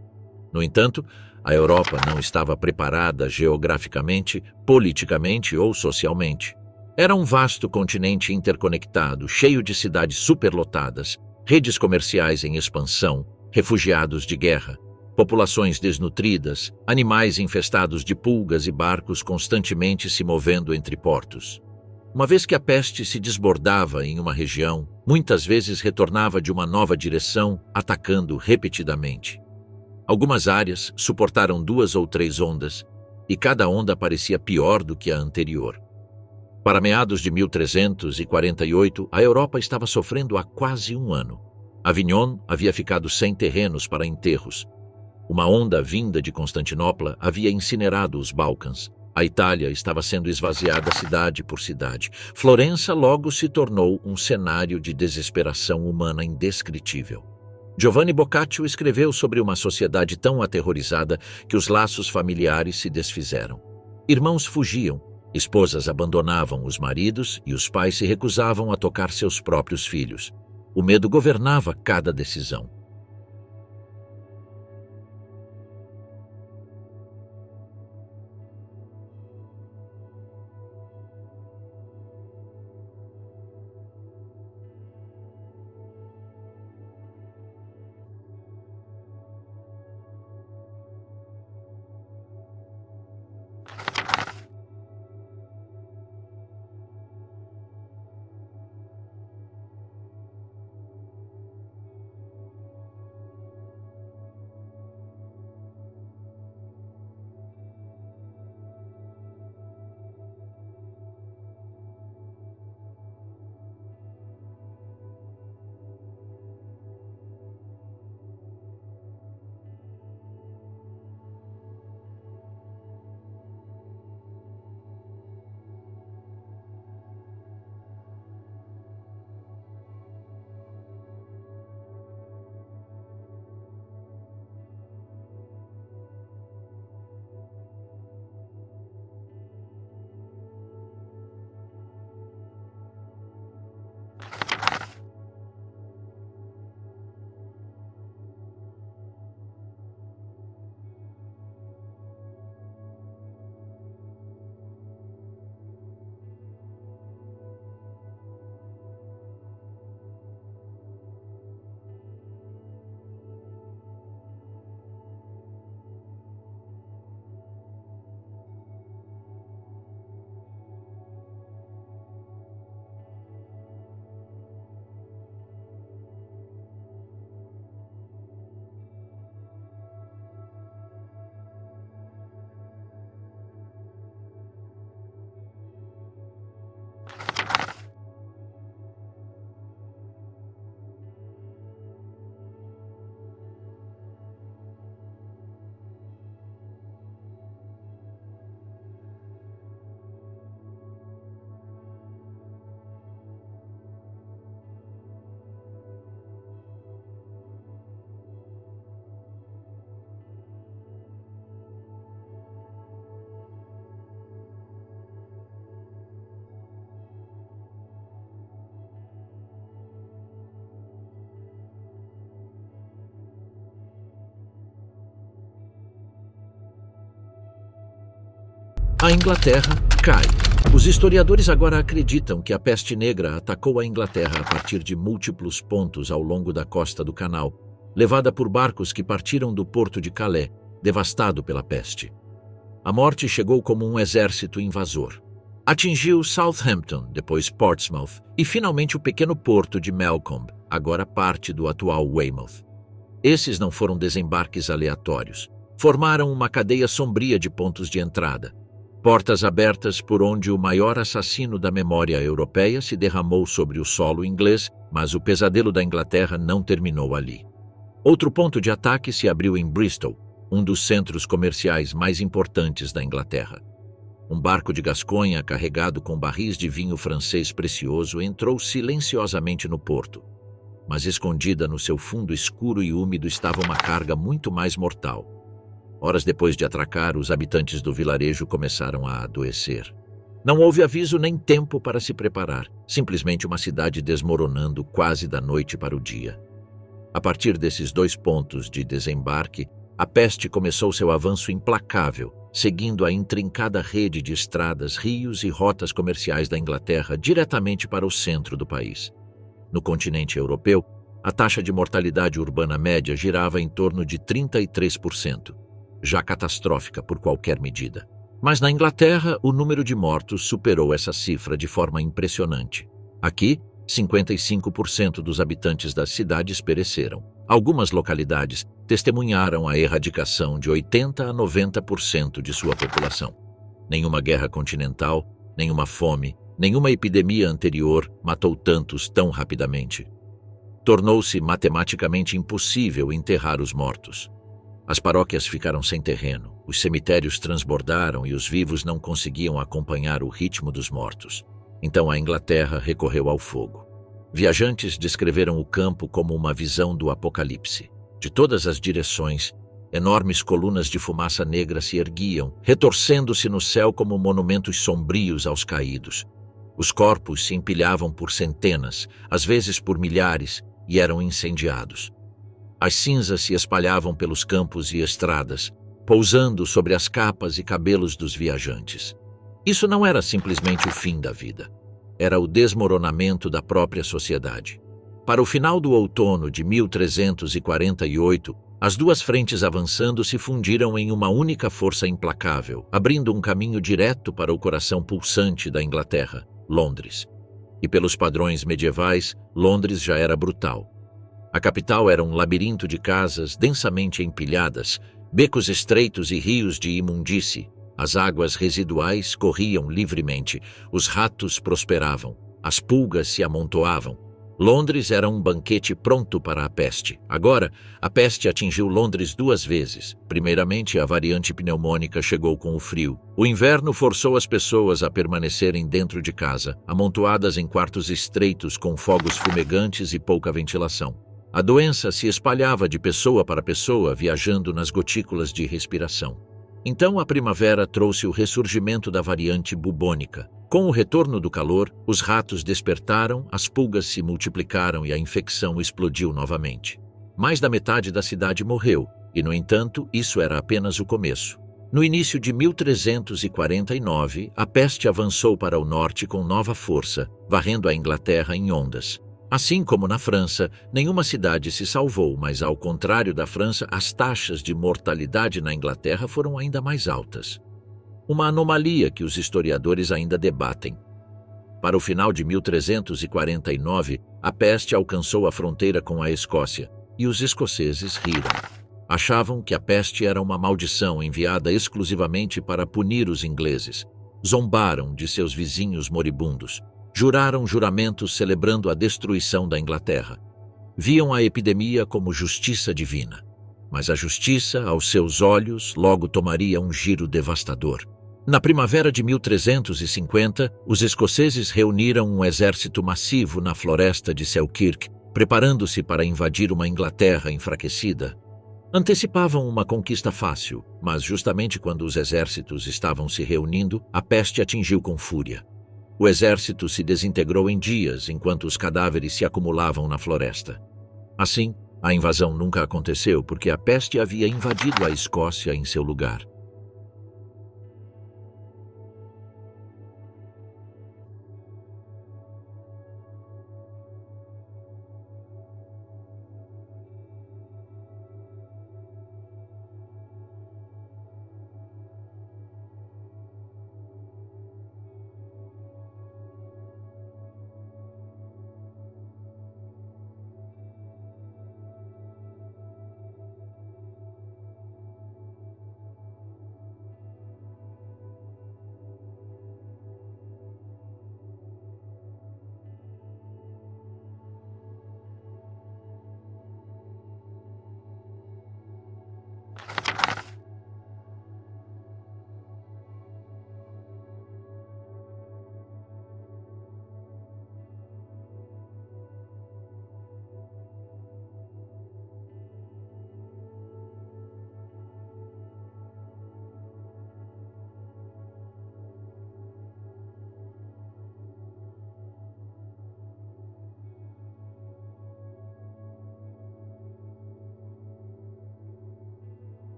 No entanto, a Europa não estava preparada geograficamente, politicamente ou socialmente. Era um vasto continente interconectado, cheio de cidades superlotadas, redes comerciais em expansão, refugiados de guerra, populações desnutridas, animais infestados de pulgas e barcos constantemente se movendo entre portos. Uma vez que a peste se desbordava em uma região, muitas vezes retornava de uma nova direção, atacando repetidamente. Algumas áreas suportaram 2 ou 3 ondas, e cada onda parecia pior do que a anterior. Para meados de 1348, a Europa estava sofrendo há quase um ano. Avignon havia ficado sem terrenos para enterros. Uma onda vinda de Constantinopla havia incinerado os Balcãs. A Itália estava sendo esvaziada cidade por cidade. Florença logo se tornou um cenário de desesperação humana indescritível. Giovanni Boccaccio escreveu sobre uma sociedade tão aterrorizada que os laços familiares se desfizeram. Irmãos fugiam, esposas abandonavam os maridos e os pais se recusavam a tocar seus próprios filhos. O medo governava cada decisão. A Inglaterra cai. Os historiadores agora acreditam que a peste negra atacou a Inglaterra a partir de múltiplos pontos ao longo da costa do canal, levada por barcos que partiram do porto de Calais, devastado pela peste. A morte chegou como um exército invasor. Atingiu Southampton, depois Portsmouth e finalmente o pequeno porto de Melcombe, agora parte do atual Weymouth. Esses não foram desembarques aleatórios. Formaram uma cadeia sombria de pontos de entrada. Portas abertas por onde o maior assassino da memória europeia se derramou sobre o solo inglês, mas o pesadelo da Inglaterra não terminou ali. Outro ponto de ataque se abriu em Bristol, um dos centros comerciais mais importantes da Inglaterra. Um barco de Gasconha carregado com barris de vinho francês precioso entrou silenciosamente no porto. Mas escondida no seu fundo escuro e úmido estava uma carga muito mais mortal. Horas depois de atracar, os habitantes do vilarejo começaram a adoecer. Não houve aviso nem tempo para se preparar, simplesmente uma cidade desmoronando quase da noite para o dia. A partir desses 2 pontos de desembarque, a peste começou seu avanço implacável, seguindo a intrincada rede de estradas, rios e rotas comerciais da Inglaterra diretamente para o centro do país. No continente europeu, a taxa de mortalidade urbana média girava em torno de 33%, já catastrófica por qualquer medida. Mas na Inglaterra, o número de mortos superou essa cifra de forma impressionante. Aqui, 55% dos habitantes das cidades pereceram. Algumas localidades testemunharam a erradicação de 80% a 90% de sua população. Nenhuma guerra continental, nenhuma fome, nenhuma epidemia anterior matou tantos tão rapidamente. Tornou-se matematicamente impossível enterrar os mortos. As paróquias ficaram sem terreno, os cemitérios transbordaram e os vivos não conseguiam acompanhar o ritmo dos mortos. Então a Inglaterra recorreu ao fogo. Viajantes descreveram o campo como uma visão do apocalipse. De todas as direções, enormes colunas de fumaça negra se erguiam, retorcendo-se no céu como monumentos sombrios aos caídos. Os corpos se empilhavam por centenas, às vezes por milhares, e eram incendiados. As cinzas se espalhavam pelos campos e estradas, pousando sobre as capas e cabelos dos viajantes. Isso não era simplesmente o fim da vida. Era o desmoronamento da própria sociedade. Para o final do outono de 1348, as 2 frentes avançando se fundiram em uma única força implacável, abrindo um caminho direto para o coração pulsante da Inglaterra, Londres. E pelos padrões medievais, Londres já era brutal. A capital era um labirinto de casas densamente empilhadas, becos estreitos e rios de imundície. As águas residuais corriam livremente, os ratos prosperavam, as pulgas se amontoavam. Londres era um banquete pronto para a peste. Agora, a peste atingiu Londres 2 vezes. Primeiramente, a variante pneumônica chegou com o frio. O inverno forçou as pessoas a permanecerem dentro de casa, amontoadas em quartos estreitos com fogos fumegantes e pouca ventilação. A doença se espalhava de pessoa para pessoa, viajando nas gotículas de respiração. Então a primavera trouxe o ressurgimento da variante bubônica. Com o retorno do calor, os ratos despertaram, as pulgas se multiplicaram e a infecção explodiu novamente. Mais da metade da cidade morreu, e no entanto, isso era apenas o começo. No início de 1349, a peste avançou para o norte com nova força, varrendo a Inglaterra em ondas. Assim como na França, nenhuma cidade se salvou, mas ao contrário da França, as taxas de mortalidade na Inglaterra foram ainda mais altas. Uma anomalia que os historiadores ainda debatem. Para o final de 1349, a peste alcançou a fronteira com a Escócia, e os escoceses riram. Achavam que a peste era uma maldição enviada exclusivamente para punir os ingleses. Zombaram de seus vizinhos moribundos. Juraram juramentos celebrando a destruição da Inglaterra. Viam a epidemia como justiça divina. Mas a justiça, aos seus olhos, logo tomaria um giro devastador. Na primavera de 1350, os escoceses reuniram um exército massivo na floresta de Selkirk, preparando-se para invadir uma Inglaterra enfraquecida. Antecipavam uma conquista fácil, mas justamente quando os exércitos estavam se reunindo, a peste atingiu com fúria. O exército se desintegrou em dias enquanto os cadáveres se acumulavam na floresta. Assim, a invasão nunca aconteceu porque a peste havia invadido a Escócia em seu lugar.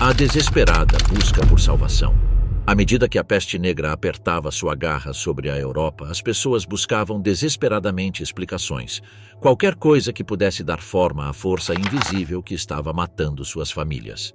a desesperada busca por salvação. À medida que a peste negra apertava sua garra sobre a Europa, as pessoas buscavam desesperadamente explicações. Qualquer coisa que pudesse dar forma à força invisível que estava matando suas famílias.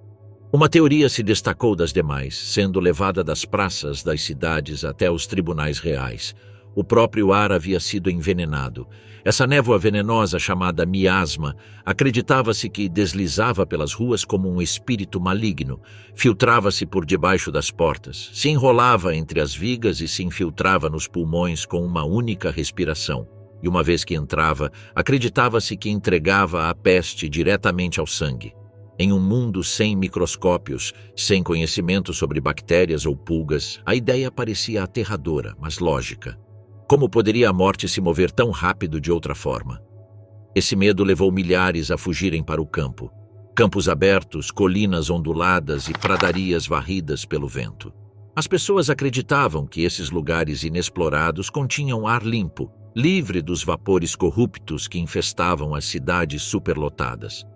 Uma teoria se destacou das demais, sendo levada das praças das cidades até os tribunais reais. O próprio ar havia sido envenenado. Essa névoa venenosa chamada miasma, acreditava-se que deslizava pelas ruas como um espírito maligno, filtrava-se por debaixo das portas, se enrolava entre as vigas e se infiltrava nos pulmões com uma única respiração. E uma vez que entrava, acreditava-se que entregava a peste diretamente ao sangue. Em um mundo sem microscópios, sem conhecimento sobre bactérias ou pulgas, a ideia parecia aterradora, mas lógica. Como poderia a morte se mover tão rápido de outra forma? Esse medo levou milhares a fugirem para o campo. Campos abertos, colinas onduladas e pradarias varridas pelo vento. As pessoas acreditavam que esses lugares inexplorados continham ar limpo, livre dos vapores corruptos que infestavam as cidades superlotadas.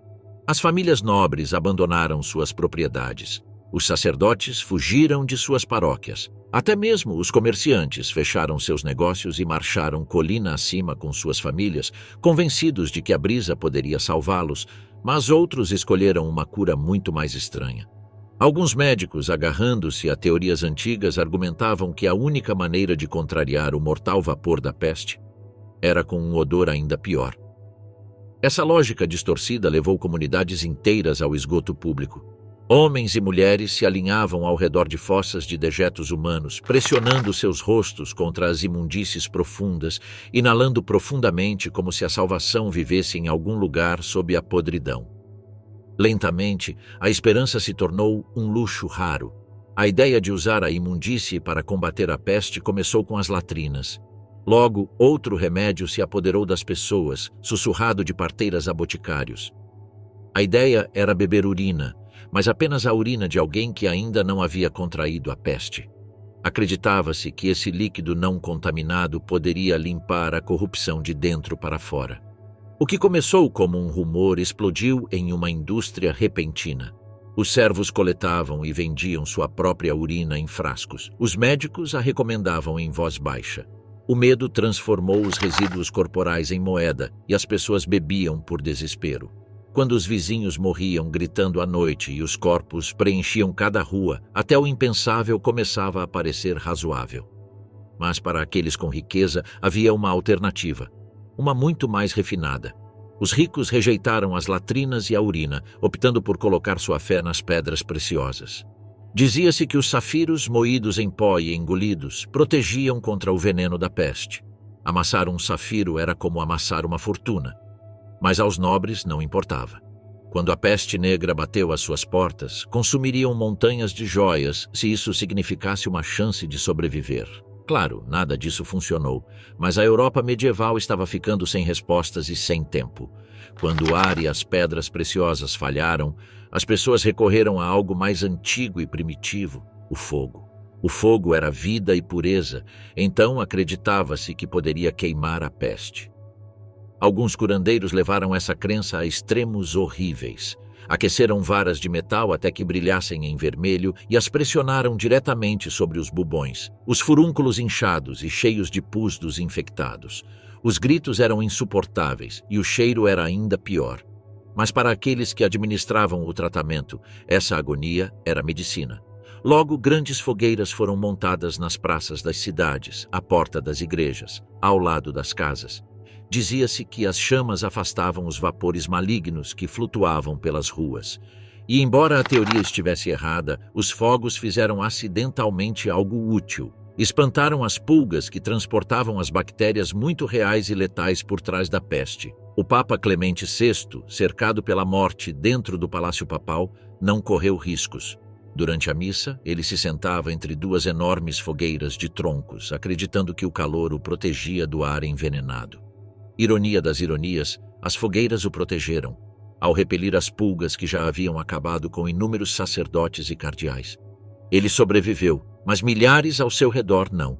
As famílias nobres abandonaram suas propriedades. Os sacerdotes fugiram de suas paróquias. Até mesmo os comerciantes fecharam seus negócios e marcharam colina acima com suas famílias, convencidos de que a brisa poderia salvá-los, mas outros escolheram uma cura muito mais estranha. Alguns médicos, agarrando-se a teorias antigas, argumentavam que a única maneira de contrariar o mortal vapor da peste era com um odor ainda pior. Essa lógica distorcida levou comunidades inteiras ao esgoto público. Homens e mulheres se alinhavam ao redor de fossas de dejetos humanos, pressionando seus rostos contra as imundícies profundas, inalando profundamente como se a salvação vivesse em algum lugar sob a podridão. Lentamente, a esperança se tornou um luxo raro. A ideia de usar a imundície para combater a peste começou com as latrinas. Logo, outro remédio se apoderou das pessoas, sussurrado de parteiras a boticários. A ideia era beber urina, mas apenas a urina de alguém que ainda não havia contraído a peste. Acreditava-se que esse líquido não contaminado poderia limpar a corrupção de dentro para fora. O que começou como um rumor explodiu em uma indústria repentina. Os servos coletavam e vendiam sua própria urina em frascos. Os médicos a recomendavam em voz baixa. O medo transformou os resíduos corporais em moeda e as pessoas bebiam por desespero. Quando os vizinhos morriam gritando à noite e os corpos preenchiam cada rua, até o impensável começava a parecer razoável. Mas para aqueles com riqueza havia uma alternativa, uma muito mais refinada. Os ricos rejeitaram as latrinas e a urina, optando por colocar sua fé nas pedras preciosas. Dizia-se que os safiros moídos em pó e engolidos protegiam contra o veneno da peste. Amassar um safiro era como amassar uma fortuna. Mas aos nobres não importava. Quando a peste negra bateu às suas portas, consumiriam montanhas de joias se isso significasse uma chance de sobreviver. Claro, nada disso funcionou, mas a Europa medieval estava ficando sem respostas e sem tempo. Quando o ar e as pedras preciosas falharam, as pessoas recorreram a algo mais antigo e primitivo, o fogo. O fogo era vida e pureza, então acreditava-se que poderia queimar a peste. Alguns curandeiros levaram essa crença a extremos horríveis. Aqueceram varas de metal até que brilhassem em vermelho e as pressionaram diretamente sobre os bubões, os furúnculos inchados e cheios de pus dos infectados. Os gritos eram insuportáveis e o cheiro era ainda pior. Mas para aqueles que administravam o tratamento, essa agonia era medicina. Logo, grandes fogueiras foram montadas nas praças das cidades, à porta das igrejas, ao lado das casas. Dizia-se que as chamas afastavam os vapores malignos que flutuavam pelas ruas. E embora a teoria estivesse errada, os fogos fizeram acidentalmente algo útil. Espantaram as pulgas que transportavam as bactérias muito reais e letais por trás da peste. O Papa Clemente VI, cercado pela morte dentro do Palácio Papal, não correu riscos. Durante a missa, ele se sentava entre duas enormes fogueiras de troncos, acreditando que o calor o protegia do ar envenenado. Ironia das ironias, as fogueiras o protegeram, ao repelir as pulgas que já haviam acabado com inúmeros sacerdotes e cardeais. Ele sobreviveu, mas milhares ao seu redor não.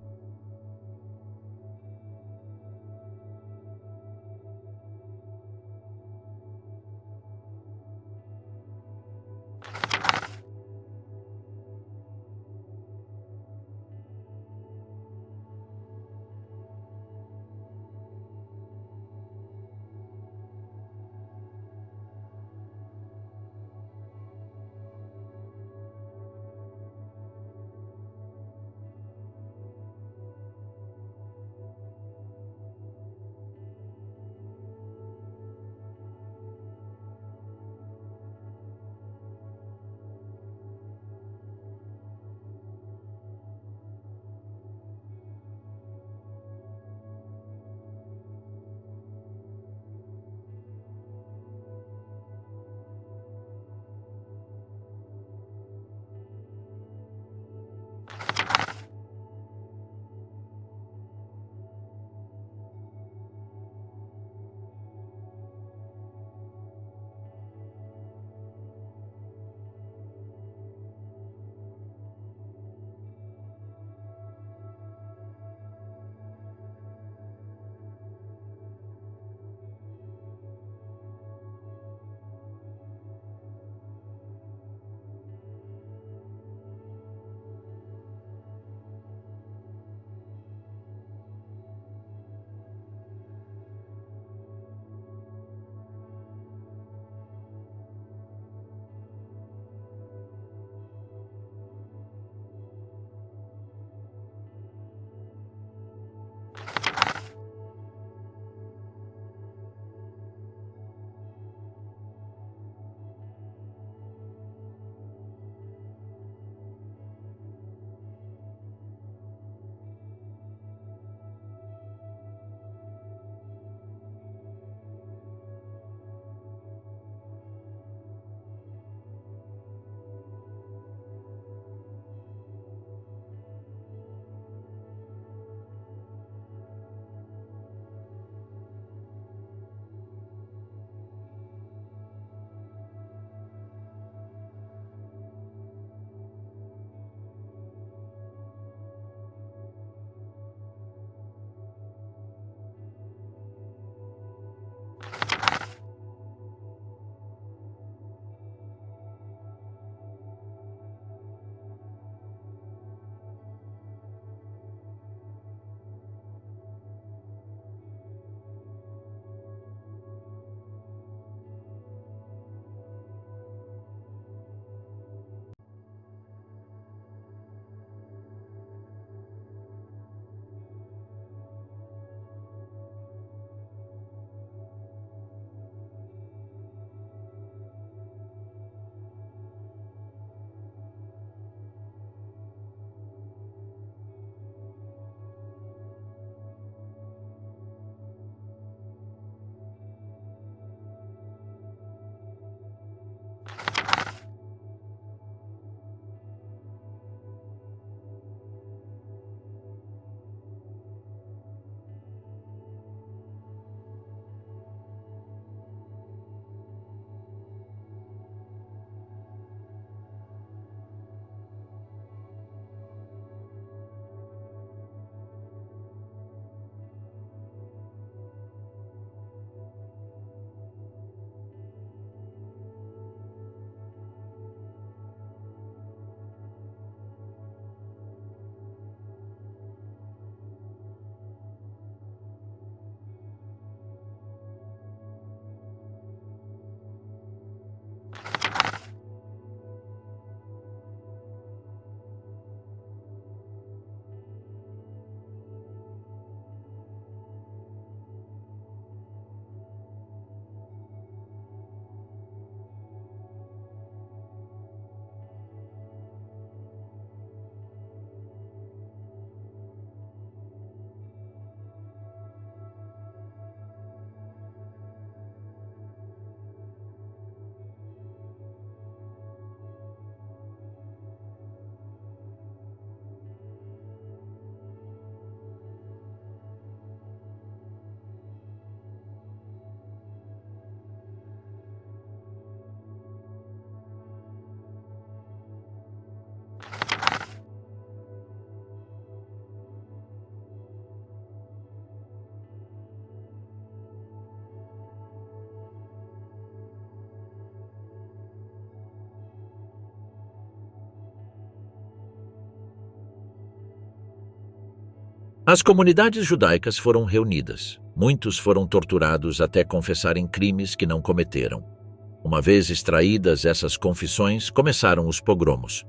As comunidades judaicas foram reunidas. Muitos foram torturados até confessarem crimes que não cometeram. Uma vez extraídas essas confissões, começaram os pogromos.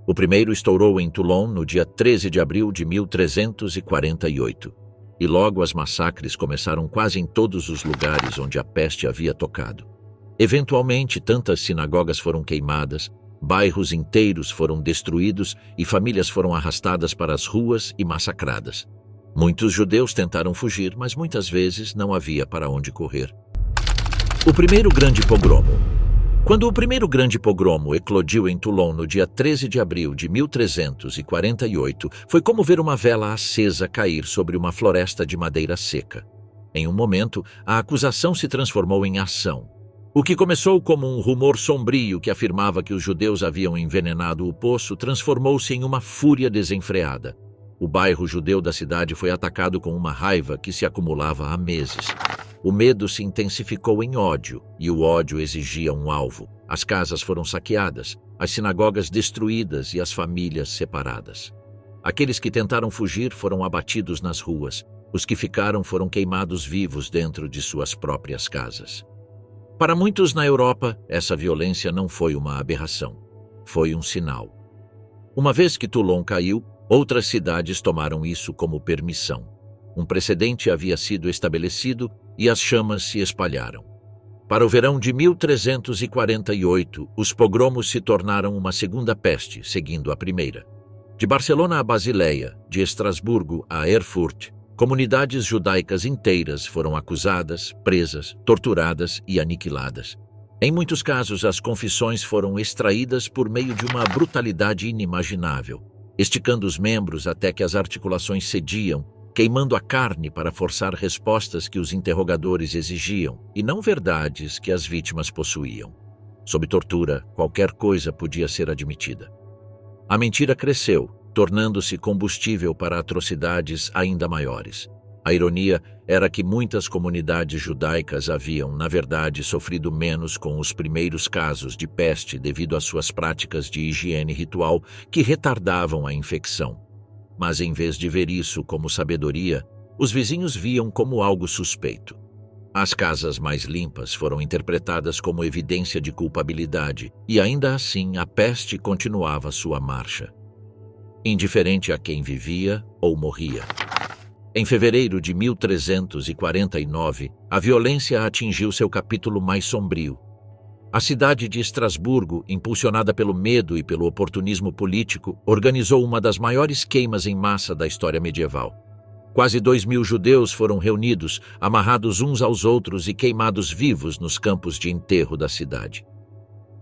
O primeiro estourou em Toulon no dia 13 de abril de 1348. E logo as massacres começaram quase em todos os lugares onde a peste havia tocado. Eventualmente, tantas sinagogas foram queimadas, bairros inteiros foram destruídos e famílias foram arrastadas para as ruas e massacradas. Muitos judeus tentaram fugir, mas muitas vezes não havia para onde correr. O primeiro grande pogromo. Quando o primeiro grande pogromo eclodiu em Toulon no dia 13 de abril de 1348, foi como ver uma vela acesa cair sobre uma floresta de madeira seca. Em um momento, a acusação se transformou em ação. O que começou como um rumor sombrio que afirmava que os judeus haviam envenenado o poço transformou-se em uma fúria desenfreada. O bairro judeu da cidade foi atacado com uma raiva que se acumulava há meses. O medo se intensificou em ódio, e o ódio exigia um alvo. As casas foram saqueadas, as sinagogas destruídas e as famílias separadas. Aqueles que tentaram fugir foram abatidos nas ruas. Os que ficaram foram queimados vivos dentro de suas próprias casas. Para muitos na Europa, essa violência não foi uma aberração. Foi um sinal. Uma vez que Toulon caiu, outras cidades tomaram isso como permissão. Um precedente havia sido estabelecido e as chamas se espalharam. Para o verão de 1348, os pogromos se tornaram uma segunda peste, seguindo a primeira. De Barcelona a Basileia, de Estrasburgo a Erfurt, comunidades judaicas inteiras foram acusadas, presas, torturadas e aniquiladas. Em muitos casos, as confissões foram extraídas por meio de uma brutalidade inimaginável, esticando os membros até que as articulações cediam, queimando a carne para forçar respostas que os interrogadores exigiam, e não verdades que as vítimas possuíam. Sob tortura, qualquer coisa podia ser admitida. A mentira cresceu, tornando-se combustível para atrocidades ainda maiores. A ironia era que muitas comunidades judaicas haviam, na verdade, sofrido menos com os primeiros casos de peste devido às suas práticas de higiene ritual que retardavam a infecção. Mas em vez de ver isso como sabedoria, os vizinhos viam como algo suspeito. As casas mais limpas foram interpretadas como evidência de culpabilidade e ainda assim a peste continuava sua marcha, indiferente a quem vivia ou morria. Em fevereiro de 1349, a violência atingiu seu capítulo mais sombrio. A cidade de Estrasburgo, impulsionada pelo medo e pelo oportunismo político, organizou uma das maiores queimas em massa da história medieval. Quase 2.000 judeus foram reunidos, amarrados uns aos outros e queimados vivos nos campos de enterro da cidade.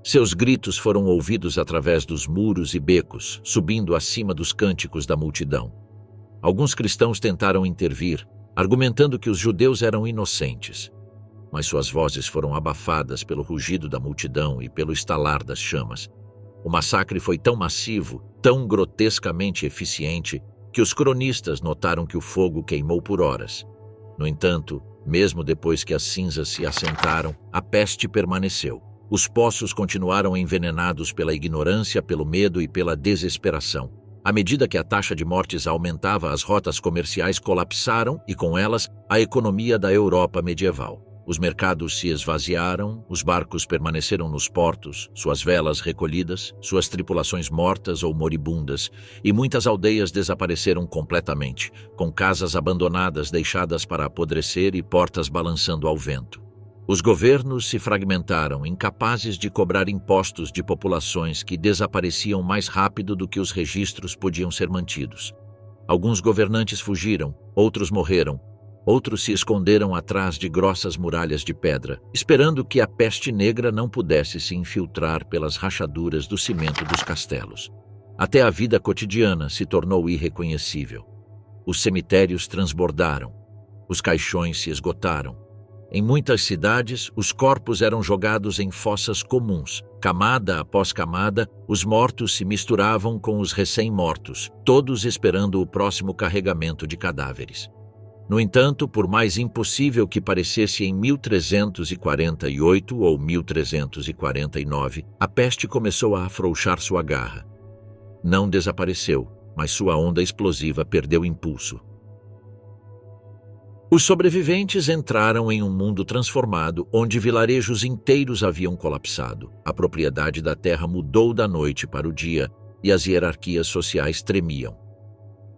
Seus gritos foram ouvidos através dos muros e becos, subindo acima dos cânticos da multidão. Alguns cristãos tentaram intervir, argumentando que os judeus eram inocentes. Mas suas vozes foram abafadas pelo rugido da multidão e pelo estalar das chamas. O massacre foi tão massivo, tão grotescamente eficiente, que os cronistas notaram que o fogo queimou por horas. No entanto, mesmo depois que as cinzas se assentaram, a peste permaneceu. Os poços continuaram envenenados pela ignorância, pelo medo e pela desesperação. À medida que a taxa de mortes aumentava, as rotas comerciais colapsaram e, com elas, a economia da Europa medieval. Os mercados se esvaziaram, os barcos permaneceram nos portos, suas velas recolhidas, suas tripulações mortas ou moribundas, e muitas aldeias desapareceram completamente, com casas abandonadas deixadas para apodrecer e portas balançando ao vento. Os governos se fragmentaram, incapazes de cobrar impostos de populações que desapareciam mais rápido do que os registros podiam ser mantidos. Alguns governantes fugiram, outros morreram, outros se esconderam atrás de grossas muralhas de pedra, esperando que a peste negra não pudesse se infiltrar pelas rachaduras do cimento dos castelos. Até a vida cotidiana se tornou irreconhecível. Os cemitérios transbordaram, os caixões se esgotaram. Em muitas cidades, os corpos eram jogados em fossas comuns. Camada após camada, os mortos se misturavam com os recém-mortos, todos esperando o próximo carregamento de cadáveres. No entanto, por mais impossível que parecesse em 1348 ou 1349, a peste começou a afrouxar sua garra. Não desapareceu, mas sua onda explosiva perdeu impulso. Os sobreviventes entraram em um mundo transformado, onde vilarejos inteiros haviam colapsado. A propriedade da terra mudou da noite para o dia e as hierarquias sociais tremiam.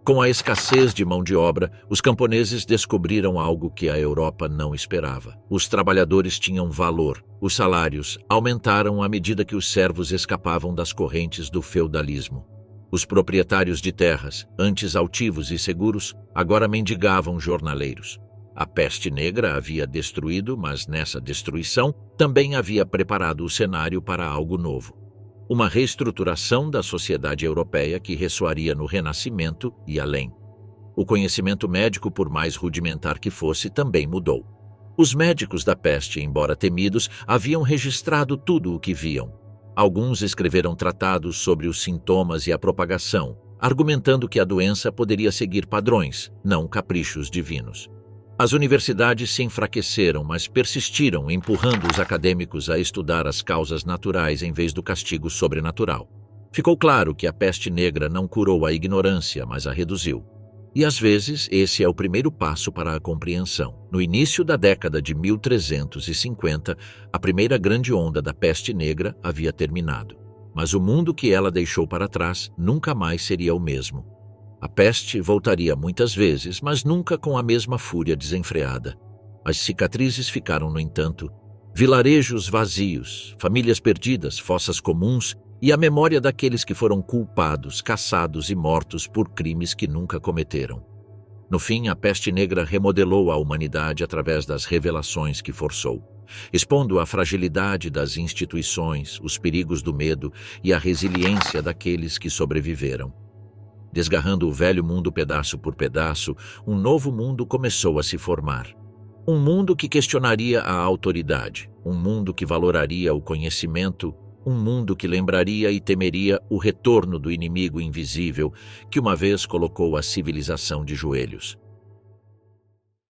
Com a escassez de mão de obra, os camponeses descobriram algo que a Europa não esperava. Os trabalhadores tinham valor. Os salários aumentaram à medida que os servos escapavam das correntes do feudalismo. Os proprietários de terras, antes altivos e seguros, agora mendigavam jornaleiros. A peste negra havia destruído, mas nessa destruição também havia preparado o cenário para algo novo. Uma reestruturação da sociedade europeia que ressoaria no Renascimento e além. O conhecimento médico, por mais rudimentar que fosse, também mudou. Os médicos da peste, embora temidos, haviam registrado tudo o que viam. Alguns escreveram tratados sobre os sintomas e a propagação, argumentando que a doença poderia seguir padrões, não caprichos divinos. As universidades se enfraqueceram, mas persistiram, empurrando os acadêmicos a estudar as causas naturais em vez do castigo sobrenatural. Ficou claro que a peste negra não curou a ignorância, mas a reduziu. E às vezes esse é o primeiro passo para a compreensão. No início da década de 1350, a primeira grande onda da peste negra havia terminado. Mas o mundo que ela deixou para trás nunca mais seria o mesmo. A peste voltaria muitas vezes, mas nunca com a mesma fúria desenfreada. As cicatrizes ficaram, no entanto, vilarejos vazios, famílias perdidas, fossas comuns e a memória daqueles que foram culpados, caçados e mortos por crimes que nunca cometeram. No fim, a peste negra remodelou a humanidade através das revelações que forçou, expondo a fragilidade das instituições, os perigos do medo e a resiliência daqueles que sobreviveram. Desgarrando o velho mundo pedaço por pedaço, um novo mundo começou a se formar. Um mundo que questionaria a autoridade, um mundo que valoraria o conhecimento, um mundo que lembraria e temeria o retorno do inimigo invisível que uma vez colocou a civilização de joelhos.